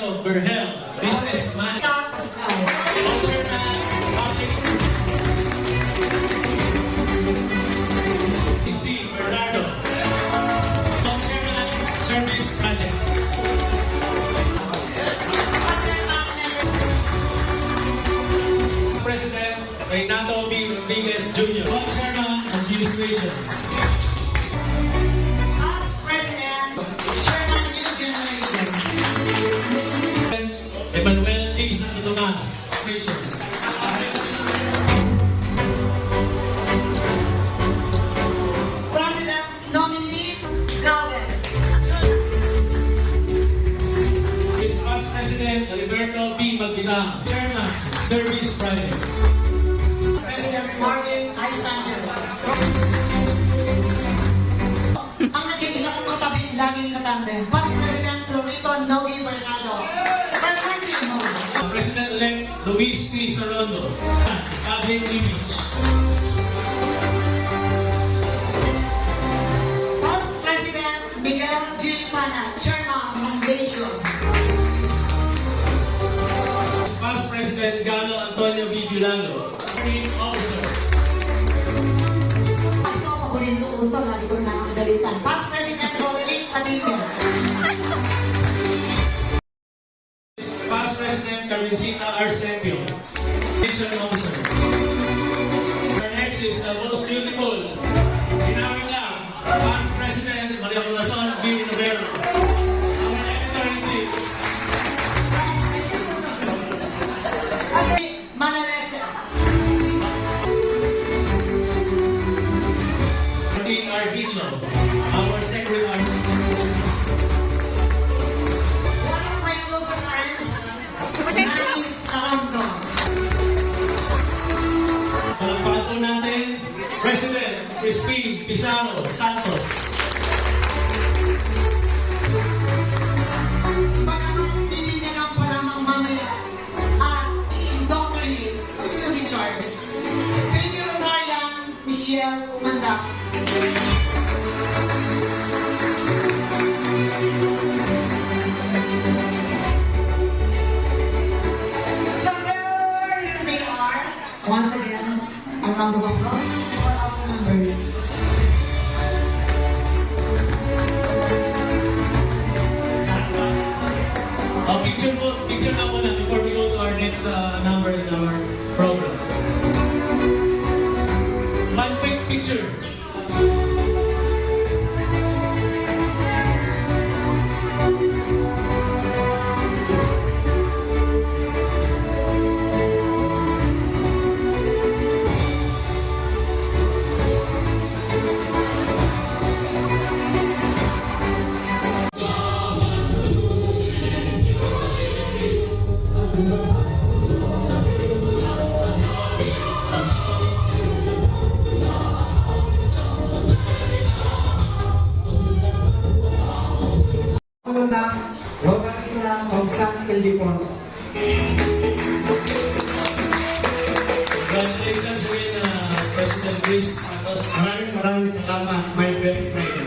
Ricardo Berhel, businessman. Co-chairman, public. C. Bernardo, co-chairman, service project. President Renato B. Rodriguez Jr., co-chairman, administration. Past President, Chairman New Generation. Emmanuel D. Santo Tomas, station. President nominee Galvez. His past president Roberto B. Magbitang, chairman, service project. President Marvin I. Sanchez. Ang nag-iisa kong katabi, laging katandem. Past President Florito Nogi Bernardo. Bernardino. President-elect Luis T. Sorondo, public image. Past President Miguel G. Pana, Chairman, Foundation. Past President Galo Antonio B. Bilago, Marine Officer. Ito ang paborito ko ito, lagi ko nakakagalitan. Past President Roderick Padilla. Past President Carmencita Arsenio, Mission Officer. Our next is the most beautiful, Pinawin lang, Past President Maria Corazon B. Novero, our Editor-in-Chief. Okay, Manalese. Martin Argilo, our Secretary. One of my closest friends, Nani Sarando. Palakpakan po natin, President Crispin Pizarro Santos. Bagaman bibigyan pa lamang mamaya at i-indoctrinate, who's gonna be charged? Baby Rotarian Michelle Umanda. So there they are. Once again, a round of applause for our members. Picture na muna before we go to our next number in our program. One quick picture. Ng Logarina of San Ildefonso. Congratulations again, President Luis Santos. Maraming salamat, my best friend.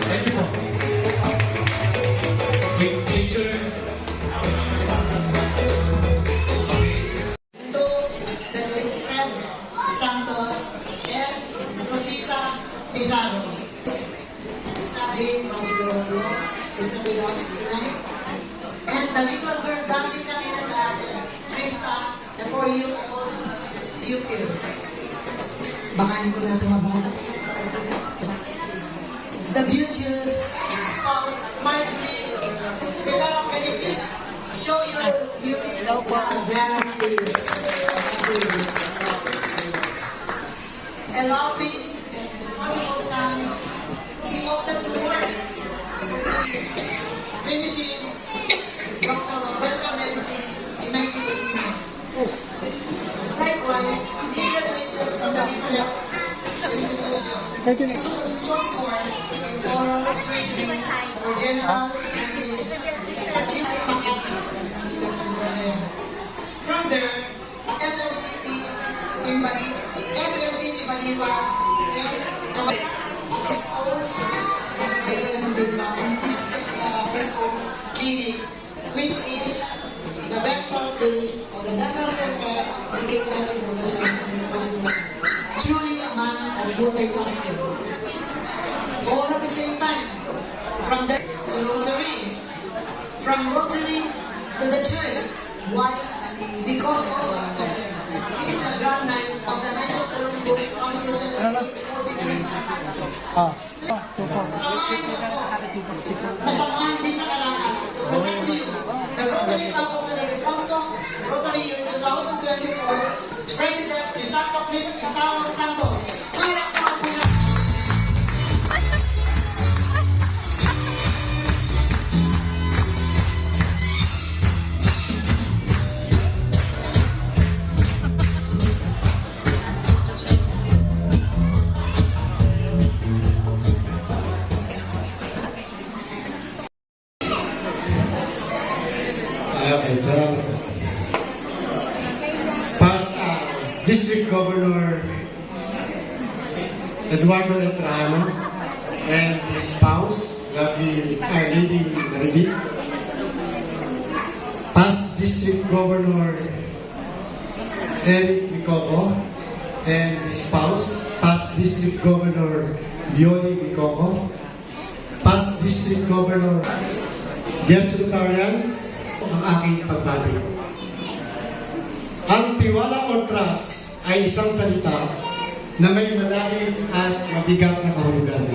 Thank you po. Quick picture. To the late Fred Santos and Rosita Pizarro. Studying Bachelor of Law is to be lost tonight. And the little girl dancing kanina sa atin, Krista, the 4-year-old pupil. Baka hindi ko natin mabasa. The beauteous spouse, Marjorie. Pero can you please show your beauty? There she is. A loving and responsible son. He opted to work. He is finishing Doctor of Medical Medicine in 1989. Likewise, he graduated from the different institution. He took a short course in oral surgery for general dentists at GP Makati. From there, SMCT in Baliwa and his own his own bigay natin muna siya sa mga truly a man of multitasking. All at the same time, from the to Rotary, from Rotary to the church. Why? Because also our president, he is the grand knight of the Knights of Columbus Council 7843. Samahan niyo po, nasamahan din sa karangan to present to you the Rotary Club of San Ildefonso, Rotary Year 2024, President Crisanto Pizarro Santos. Palakpakan po natin. Okay, salamat. Past District Governor Eduardo Etrano and his spouse, Lady Marivic. Past District Governor Eric Micoco and his spouse, past District Governor Yoli Micoco, past District Governor guest Rotarians, ang aking pagbati. Ang tiwala o trust ay isang salita na may malalim at mabigat na kahulugan.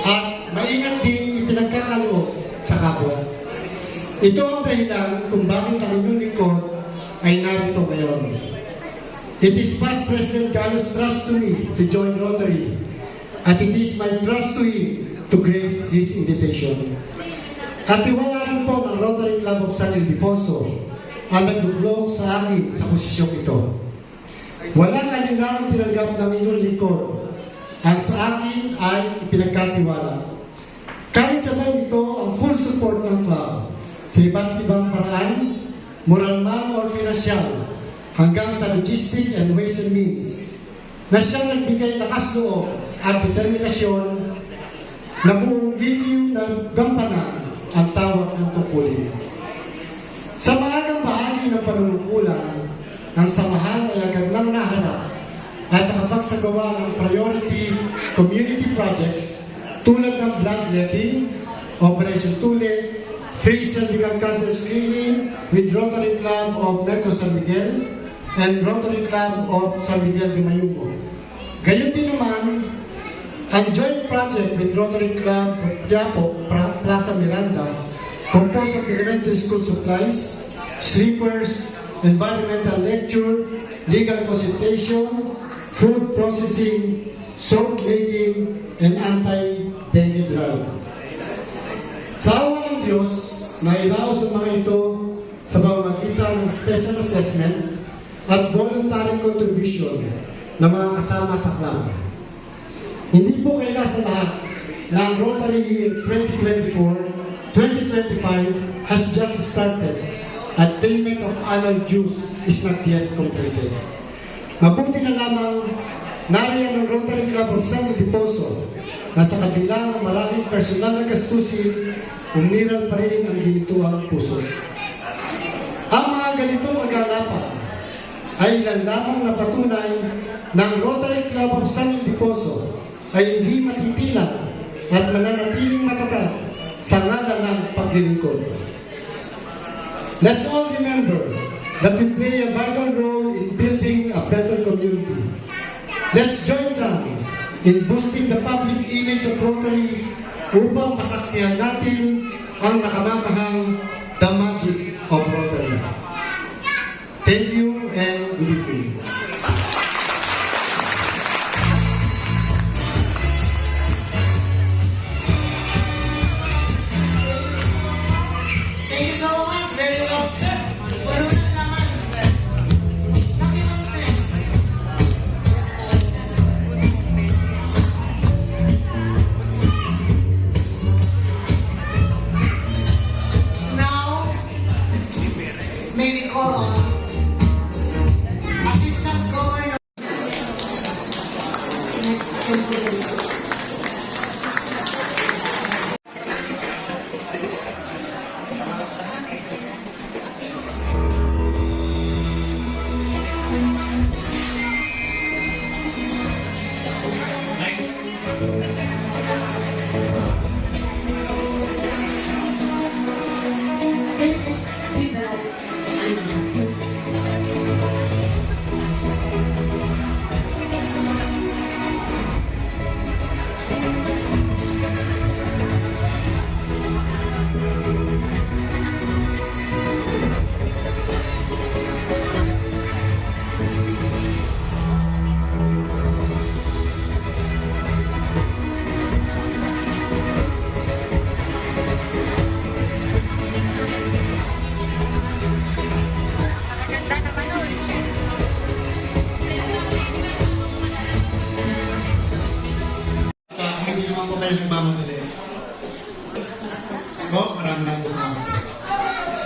At maingat din ipinagkakaloob sa kapwa. Ito ang dahilan kung bakit ang inyong lingkod ay narito ngayon. It is past President Carlos' trust to me to join Rotary, at it is my trust to him to grace his invitation. At tiwala rin po ng Rotary Club of San Ildefonso ang nag-vlog sa akin sa posisyong ito. Walang alinlangang tinanggap ng inyong lingkod. Ang sa akin ay ipinagkatiwala. Sabay nito ang full support ng club sa iba't ibang paraan, moral man or financial, hanggang sa logistic and ways and means, na siyang nagbigay lakas loob at determinasyon na buong liliw ng gampanan ang tawag ng tungkulin. Sa maagang bahagi ng panunungkulan, ang samahan ay agad lang naharap at nakapagsagawa ng priority community projects tulad ng bloodletting, Operation Tule, free cervical cancer screening with Rotary Club of Metro San Miguel and Rotary Club of San Miguel de Mayugo. Gayon din naman, ang joint project with Rotary Club Quiapo, Plaza Miranda, composed of elementary school supplies, sleepers, environmental lecture, legal consultation, food processing, soap making, and anti-dengue drive. Sa awa ng Diyos, nairaos ang mga ito sa pamamagitan ng special assessment at voluntary contribution ng mga kasama sa club. Hindi po kaila sa lahat na ang Rotary Year 2024-2025 has just started at payment of annual dues is not yet completed. Mabuti na lamang nariyan ng Rotary Club of San Ildefonso na sa kabila ng maraming personal na gastusin, umiral pa rin ang ginituang puso. Ang mga ganitong kaganapan ay ilan lamang na patunay ng Rotary Club of San Ildefonso ay hindi matipilan at mananatiling matatag sa ngalan ng paglilingkod. Let's all remember that we play a vital role in building a better community. Let's join them in boosting the public image of Rotary upang masaksihan natin ang nakamamahang The Magic of Rotary. Thank you and good evening. Thank you so much. Very well said. Puno ng laman. Documents next. Now, nagmamadali. Maraming salamat.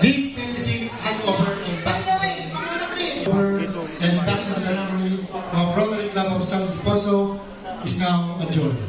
This 76 handover and By pass the way, Manolo Chris, and induction ceremony of Rotary Club of San Poso is now adjourned.